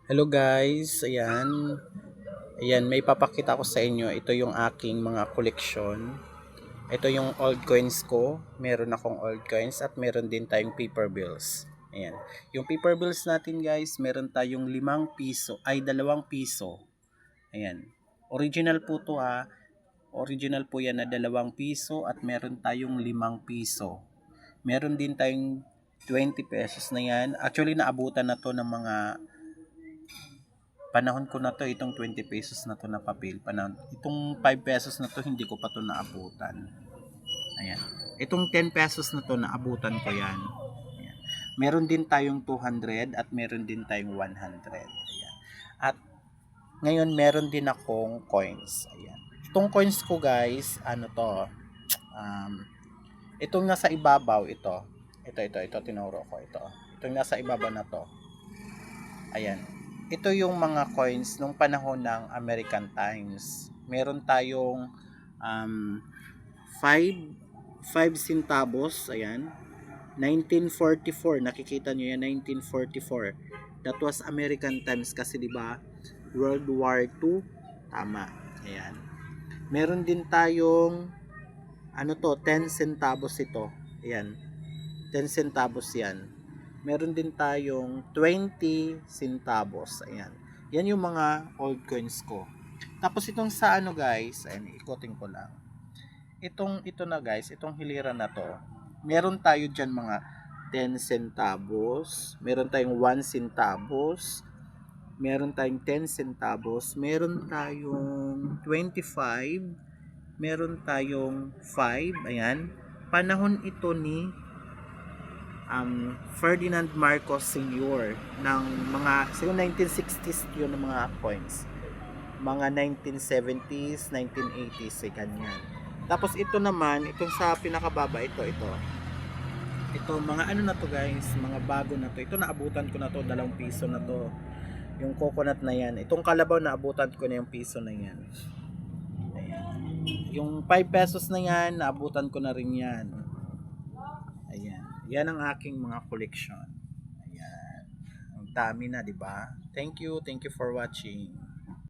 Hello guys, ayan. Ayan, may papakita ko sa inyo. Ito yung aking mga koleksyon. Ito yung old coins ko. Meron akong old coins at meron din tayong paper bills. Ayan. Yung paper bills natin guys, meron tayong 5 piso, ay 2 piso. Ayan. Original po to ha. Original po yan na 2 piso at meron tayong 5 piso. Meron din tayong 20 pesos na yan. Actually, naabutan na to ng mga panahon ko na to, itong 20 pesos na to na papel. Itong 5 pesos na to, hindi ko pa to naabutan. Ayan. Itong 10 pesos na to, naabutan ko yan. Ayan. Meron din tayong 200 at meron din tayong 100. Ayan. At ngayon, meron din akong coins. Ayan. Itong coins ko guys, ano to, um, itong nasa ibabaw, ito, tinuro ko ito. Itong nasa ibabaw na to. Ayan. Ito yung mga coins nung panahon ng American Times. Meron tayong 5 5 centavos, ayan. 1944, nakikita nyo yan, 1944. That was American Times kasi 'di ba? World War II, tama. Ayan. Meron din tayong ano to, 10 centavos ito. Ayan. 10 centavos 'yan. Meron din tayong 20 centavos. Ayan. Yan yung mga old coins ko. Tapos itong sa ano guys, ayan, ikotin ko lang. Ito na guys, itong hilira na to. Meron tayo diyan mga 10 centavos, meron tayong 1 centavos, meron tayong 10 centavos, meron tayong 25, meron tayong 5, ayan. Panahon ito ni Ferdinand Marcos Sr. ng mga siguro 1960s yun ng mga coins, mga 1970s, 1980s, ganyan. Tapos ito naman, itong sa pinakababa, ito mga ano na to guys, mga bago na to. Ito naabutan ko na to, 2 piso na to, yung coconut na yan. Itong kalabaw naabutan ko na yung piso na yan. Ayan. Yung 5 pesos na yan, naabutan ko na rin yan. Ayan. Yan ang aking mga collection. Ayan. Ang dami na, di ba? Thank you for watching.